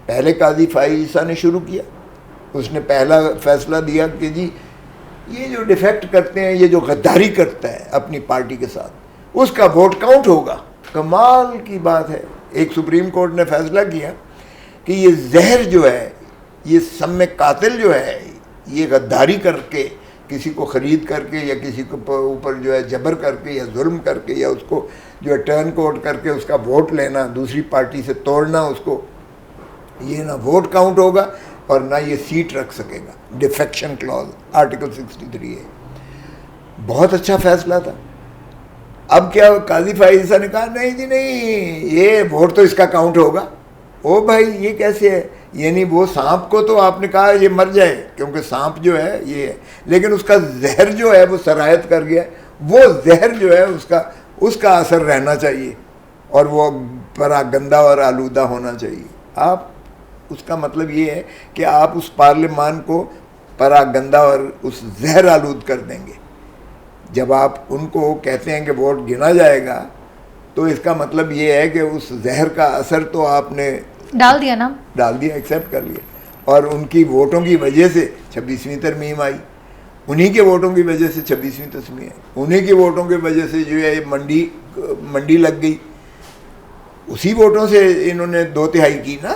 پہلے قاضی فائز عیسیٰ نے شروع کیا. اس نے پہلا فیصلہ دیا کہ جی یہ جو ڈیفیکٹ کرتے ہیں, یہ جو غداری کرتا ہے اپنی پارٹی کے ساتھ, اس کا ووٹ کاؤنٹ ہوگا. کمال کی بات ہے, ایک سپریم کورٹ نے فیصلہ کیا کہ یہ زہر جو ہے, یہ سم قاتل جو ہے, یہ غداری کر کے کسی کو خرید کر کے یا کسی کو اوپر جو ہے جبر کر کے یا ظلم کر کے یا اس کو جو ہے ٹرن کوٹ کر کے اس کا ووٹ لینا, دوسری پارٹی سے توڑنا اس کو, یہ نہ ووٹ کاؤنٹ ہوگا اور نہ یہ سیٹ رکھ سکے گا. ڈیفیکشن کلوز آرٹیکل 63 ہے. بہت اچھا فیصلہ تھا. اب کیا قاضی فائز عیسیٰ نے کہا نہیں جی نہیں, یہ ووٹ تو اس کا کاؤنٹ ہوگا. او بھائی یہ کیسے ہے؟ یعنی وہ سانپ کو تو آپ نے کہا یہ مر جائے کیونکہ سانپ جو ہے یہ ہے, لیکن اس کا زہر جو ہے وہ سرایت کر گیا, وہ زہر جو ہے اس کا اثر رہنا چاہیے اور وہ پراگندہ اور آلودہ ہونا چاہیے. آپ اس کا مطلب یہ ہے کہ آپ اس پارلیمان کو پراگندہ اور اس زہر آلود کر دیں گے. جب آپ ان کو کہتے ہیں کہ ووٹ گنا جائے گا تو اس کا مطلب یہ ہے کہ اس زہر کا اثر تو آپ نے ڈال دیا, ایکسیپٹ کر لیا. اور ان کی ووٹوں کی وجہ سے 26ویں ترمیم آئی, انہی کے ووٹوں کی وجہ سے 26ویں ترمیم آئی, انہی کے ووٹوں کی وجہ سے جو ہے منڈی لگ گئی. اسی ووٹوں سے انہوں نے 2/3 کی نا.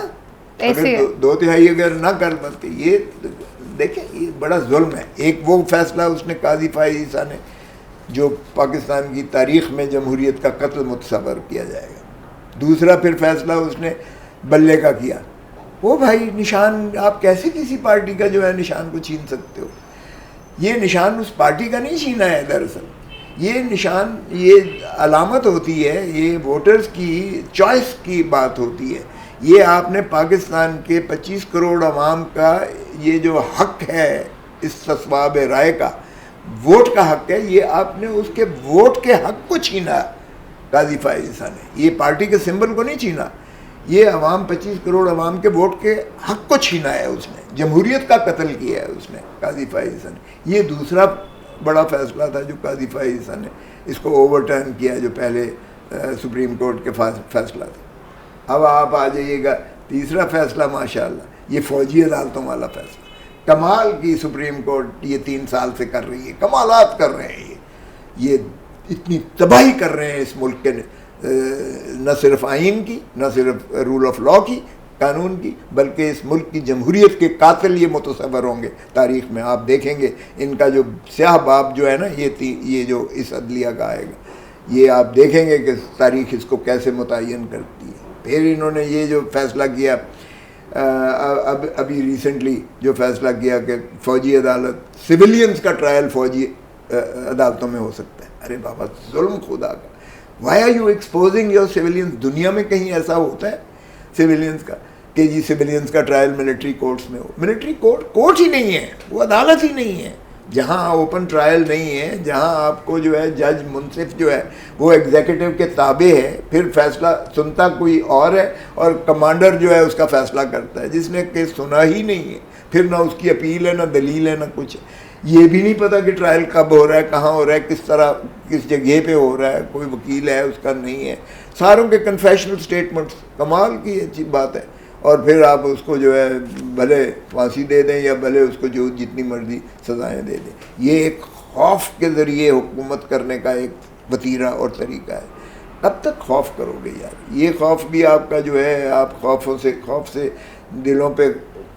اگر 2/3 اگر نہ کر پاتے, یہ دیکھیں یہ بڑا ظلم ہے. ایک وہ فیصلہ اس نے قاضی فائز عیسیٰ نے جو پاکستان کی تاریخ میں جمہوریت کا قتل متصور کیا جائے گا. دوسرا پھر فیصلہ اس نے بلے کا کیا. وہ بھائی نشان, آپ کیسے کسی پارٹی کا جو ہے نشان کو چھین سکتے ہو؟ یہ نشان اس پارٹی کا نہیں چھینا ہے. دراصل یہ نشان, یہ علامت ہوتی ہے, یہ ووٹرز کی چوائس کی بات ہوتی ہے. یہ آپ نے پاکستان کے 25 کروڑ عوام کا یہ جو حق ہے استصواب رائے کا, ووٹ کا حق ہے, یہ آپ نے اس کے ووٹ کے حق کو چھینا. قاضی فائز عیسیٰ نے یہ پارٹی کے سمبل کو نہیں چھینا, یہ عوام 25 کروڑ عوام کے ووٹ کے حق کو چھینا ہے. اس نے جمہوریت کا قتل کیا ہے اس نے, قاضی فائز عیسیٰ نے. یہ دوسرا بڑا فیصلہ تھا جو قاضی فائز عیسیٰ نے اس کو اوور ٹرن کیا, جو پہلے سپریم کورٹ کے فیصلہ تھا. اب آپ آ جائیے گا تیسرا فیصلہ, ماشاءاللہ یہ فوجی عدالتوں والا فیصلہ. کمال کی سپریم کورٹ یہ 3 سال سے کر رہی ہے, کمالات کر رہے ہیں. یہ اتنی تباہی کر رہے ہیں اس ملک کے, نہ صرف آئین کی, نہ صرف رول آف لاء کی, قانون کی, بلکہ اس ملک کی جمہوریت کے قاتل یہ متصور ہوں گے تاریخ میں. آپ دیکھیں گے ان کا جو سیاہ باب جو ہے نا, یہ جو اس عدلیہ کا آئے گا, یہ آپ دیکھیں گے کہ تاریخ اس کو کیسے متعین کرتی ہے. پھر انہوں نے یہ جو فیصلہ کیا ابھی ریسنٹلی جو فیصلہ کیا کہ فوجی عدالت, سویلینز کا ٹرائل فوجی عدالتوں میں ہو سکتا ہے. ارے بابا ظلم خدا کا. Why are you exposing your civilians? دنیا میں کہیں ایسا ہوتا ہے سویلینز کا کہ جی سویلینز کا ٹرائل ملٹری کورٹس میں ہو؟ ملٹری کورٹ ہی نہیں ہے, وہ عدالت ہی نہیں ہے. جہاں اوپن ٹرائل نہیں ہے, جہاں آپ کو جو ہے جج منصف جو ہے وہ ایگزیکٹو کے تابع ہے, پھر فیصلہ سنتا کوئی اور ہے اور کمانڈر جو ہے اس کا فیصلہ کرتا ہے, جس نے کیس سنا ہی نہیں ہے. پھر نہ اس کی اپیل ہے, نہ دلیل ہے, نہ کچھ ہے. یہ بھی نہیں پتہ کہ ٹرائل کب ہو رہا ہے, کہاں ہو رہا ہے, کس طرح, کس جگہ پہ ہو رہا ہے, کوئی وکیل ہے اس کا نہیں ہے. ساروں کے کنفیشنل سٹیٹمنٹس, کمال کی اچھی بات ہے. اور پھر آپ اس کو جو ہے بھلے پھانسی دے دیں یا بھلے اس کو جو جتنی مرضی سزائیں دے دیں. یہ ایک خوف کے ذریعے حکومت کرنے کا ایک وتیرہ اور طریقہ ہے. کب تک خوف کرو گے یار؟ یہ خوف بھی آپ کا جو ہے, آپ خوف سے دلوں پہ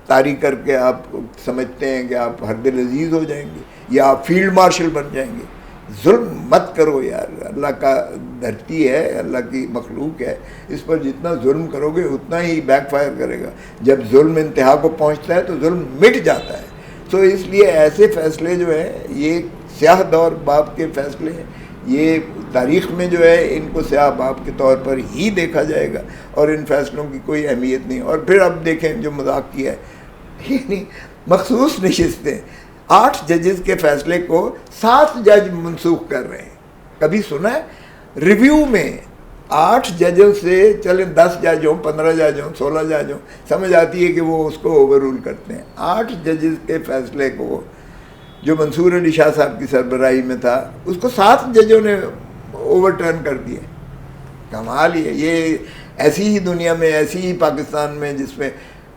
طاری کر کے آپ سمجھتے ہیں کہ آپ ہر دل عزیز ہو جائیں گے یا آپ فیلڈ مارشل بن جائیں گے. ظلم مت کرو یار. اللہ کا دھرتی ہے, اللہ کی مخلوق ہے, اس پر جتنا ظلم کرو گے اتنا ہی بیک فائر کرے گا. جب ظلم انتہا کو پہنچتا ہے تو ظلم مٹ جاتا ہے. تو اس لیے ایسے فیصلے جو ہیں یہ سیاہ دور باب کے فیصلے ہیں. یہ تاریخ میں جو ہے ان کو سیاہ باب کے طور پر ہی دیکھا جائے گا اور ان فیصلوں کی کوئی اہمیت نہیں. اور پھر اب دیکھیں جو مذاق کیا ہے, یعنی مخصوص نشستیں 8 ججز کے فیصلے کو 7 جج منسوخ کر رہے ہیں. کبھی سنا ہے؟ ریویو میں 8 ججوں سے چلیں 10 جج ہوں, 15 جج ہوں, 16 جج ہوں, سمجھ آتی ہے کہ وہ اس کو اوور رول کرتے ہیں. 8 ججز کے فیصلے کو جو منصور علی شاہ صاحب کی سربراہی میں تھا اس کو 7 ججوں نے اوور ٹرن کر دیا. کمال ہی ہے. یہ ایسی ہی دنیا میں, ایسی ہی پاکستان میں جس میں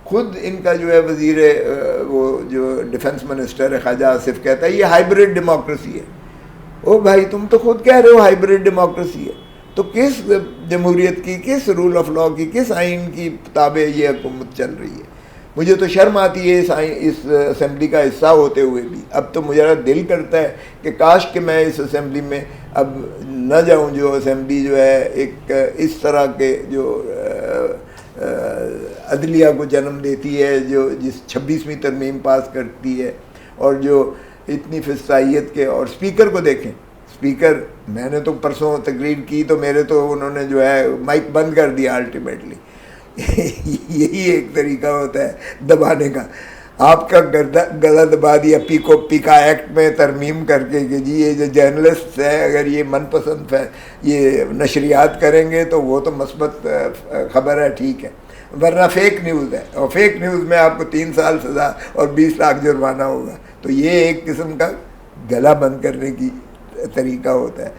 خود ان کا جو ہے وزیر وہ جو ڈیفنس منسٹر ہے خواجہ آصف کہتا ہے یہ ہائیبرڈ ڈیموکریسی ہے. او بھائی تم تو خود کہہ رہے ہو ہائیبرڈ ڈیموکریسی ہے, تو کس جمہوریت کی, کس رول آف لاء کی, کس آئین کی تابع یہ حکومت چل رہی ہے؟ مجھے تو شرم آتی ہے اس اسمبلی کا حصہ ہوتے ہوئے بھی. اب تو مجھے دل کرتا ہے کہ کاش کہ میں اس اسمبلی میں اب نہ جاؤں, جو اسمبلی جو ہے ایک اس طرح کے جو عدلیہ کو جنم دیتی ہے, جو جس 26ویں ترمیم پاس کرتی ہے, اور جو اتنی فصاحیت کے, اور اسپیکر کو دیکھیں, اسپیکر میں نے تو پرسوں تقریر کی تو میرے تو انہوں نے جو ہے مائک بند کر دیا الٹیمیٹلی. یہی ایک طریقہ ہوتا ہے دبانے کا. آپ کا گلا دبا دیا پیکا ایکٹ میں ترمیم کر کے کہ جی یہ جو جرنلسٹ ہے اگر یہ من پسند یہ نشریات کریں گے تو وہ تو مثبت خبر ہے, ٹھیک ہے, ورنہ فیک نیوز ہے, اور فیک نیوز میں آپ کو 3 سال سزا اور 20 لاکھ جرمانہ ہوگا. تو یہ ایک قسم کا گلا بند کرنے کی طریقہ ہوتا ہے.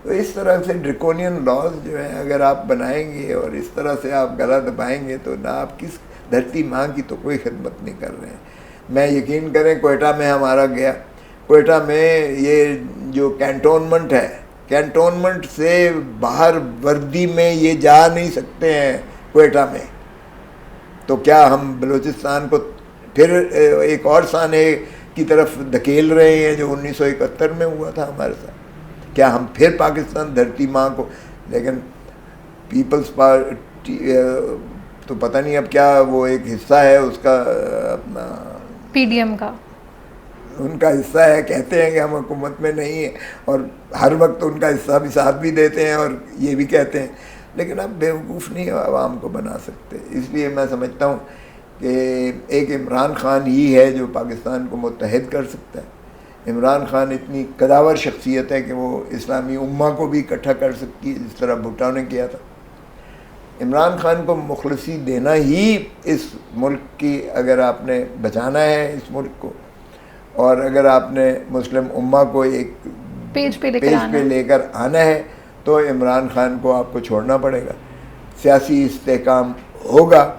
تو اس طرح سے ڈریکونین لاز جو ہیں اگر آپ بنائیں گے اور اس طرح سے آپ گلا دبائیں گے تو نہ آپ کس دھرتی ماں کی تو کوئی خدمت نہیں کر رہے ہیں. میں یقین کریں کوئٹہ میں ہمارا گیا, کوئٹہ میں یہ جو کینٹونمنٹ ہے, کینٹونمنٹ سے باہر وردی میں یہ جا نہیں سکتے ہیں کوئٹہ میں. تو کیا ہم بلوچستان کو پھر ایک اور سانے کی طرف دھکیل رہے ہیں جو 1971 میں ہوا تھا ہمارے ساتھ؟ کیا ہم پھر پاکستان دھرتی ماں کو, لیکن پیپلز پارٹی تو پتہ نہیں اب کیا وہ ایک حصہ ہے اس کا اپنا پی ڈی ایم کا, ان کا حصہ ہے, کہتے ہیں کہ ہم حکومت میں نہیں ہیں, اور ہر وقت ان کا حصہ بھی ساتھ بھی دیتے ہیں اور یہ بھی کہتے ہیں, لیکن اب بیوقوف نہیں عوام کو بنا سکتے. اس لیے میں سمجھتا ہوں کہ ایک عمران خان ہی ہے جو پاکستان کو متحد کر سکتا ہے. عمران خان اتنی قداور شخصیت ہے کہ وہ اسلامی امہ کو بھی اکٹھا کر سکتی ہے جس طرح بھٹو نے کیا تھا. عمران خان کو مخلصی دینا ہی اس ملک کی, اگر آپ نے بچانا ہے اس ملک کو, اور اگر آپ نے مسلم امہ کو ایک پیج پہ لے کر آنا ہے, تو عمران خان کو آپ کو چھوڑنا پڑے گا. سیاسی استحکام ہوگا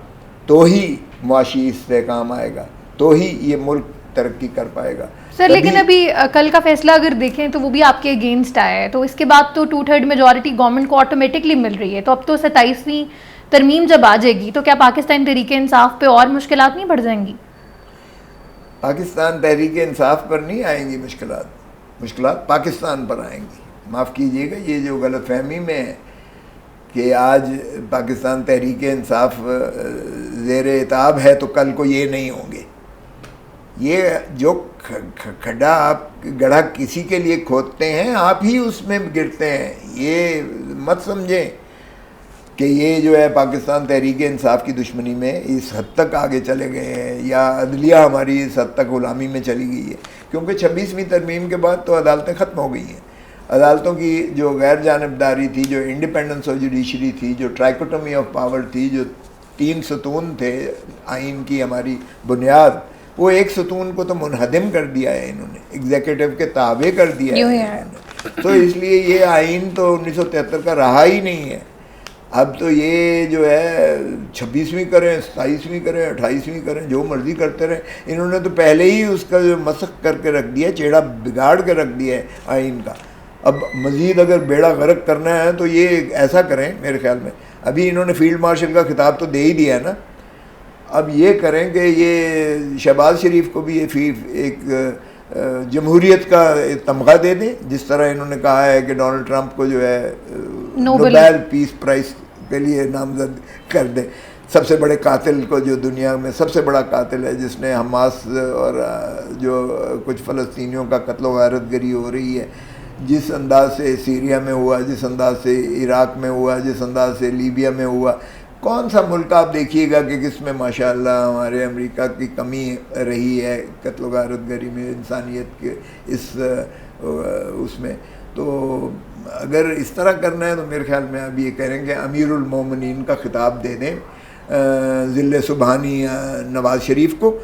تو ہی معاشی استحکام آئے گا, تو ہی یہ ملک ترقی کر پائے گا. سر لیکن ابھی کل کا فیصلہ اگر دیکھیں تو وہ بھی آپ کے اگینسٹ آیا ہے, تو اس کے بعد تو 2/3 میجورٹی گورنمنٹ کو آٹومیٹکلی مل رہی ہے, تو اب تو 27ویں ترمیم جب آ جائے گی تو کیا پاکستان تحریک انصاف پہ اور مشکلات نہیں بڑھ جائیں گی؟ پاکستان تحریک انصاف پر نہیں آئیں گی مشکلات پاکستان پر آئیں گی. معاف کیجیے گا, یہ جو غلط فہمی میں ہے کہ آج پاکستان تحریک انصاف زیر اعتاب ہے تو کل کو یہ نہیں ہوں گے. یہ جو کھڈا آپ گڑھا کسی کے لیے کھودتے ہیں آپ ہی اس میں گرتے ہیں. یہ مت سمجھیں کہ یہ جو ہے پاکستان تحریک انصاف کی دشمنی میں اس حد تک آگے چلے گئے ہیں, یا عدلیہ ہماری اس حد تک غلامی میں چلی گئی ہے, کیونکہ 26ویں ترمیم کے بعد تو عدالتیں ختم ہو گئی ہیں. عدالتوں کی جو غیر جانبداری تھی, جو انڈیپینڈنس آف جوڈیشری تھی, جو ٹرائکوٹمی آف پاور تھی, جو 3 ستون تھے آئین کی ہماری بنیاد, وہ ایک ستون کو تو منہدم کر دیا ہے انہوں نے, ایگزیکٹو کے تابع کر دیا ہے انہوں نے. تو اس لیے یہ آئین تو 1973 کا رہا ہی نہیں ہے. اب تو یہ جو ہے 26ویں کریں, 27ویں کریں, 28ویں کریں, جو مرضی کرتے رہیں. انہوں نے تو پہلے ہی اس کا جو مسخ کر کے رکھ دیا, چیڑا بگاڑ کے رکھ دیا ہے آئین کا. اب مزید اگر بیڑا غرق کرنا ہے تو یہ ایسا کریں, میرے خیال میں ابھی انہوں نے فیلڈ مارشل کا خطاب تو دے ہی دیا ہے نا, اب یہ کریں کہ یہ شہباز شریف کو بھی یہ ایک جمہوریت کا تمغہ دے دیں, جس طرح انہوں نے کہا ہے کہ ڈونلڈ ٹرمپ کو جو ہے نوبیل پیس پرائز کے لیے نامزد کر دیں. سب سے بڑے قاتل کو, جو دنیا میں سب سے بڑا قاتل ہے, جس نے حماس اور جو کچھ فلسطینیوں کا قتل و غارت گری ہو رہی ہے, جس انداز سے سیریا میں ہوا, جس انداز سے عراق میں ہوا, جس انداز سے لیبیا میں ہوا, کون سا ملک آپ دیکھیے گا کہ کس میں ماشاءاللہ ہمارے امریکہ کی کمی رہی ہے قتل و غارت گری میں, انسانیت کے اس میں. تو اگر اس طرح کرنا ہے تو میرے خیال میں اب یہ کہہ رہے ہیں کہ امیر المومنین کا خطاب دے دیں ذل سبحانی نواز شریف کو,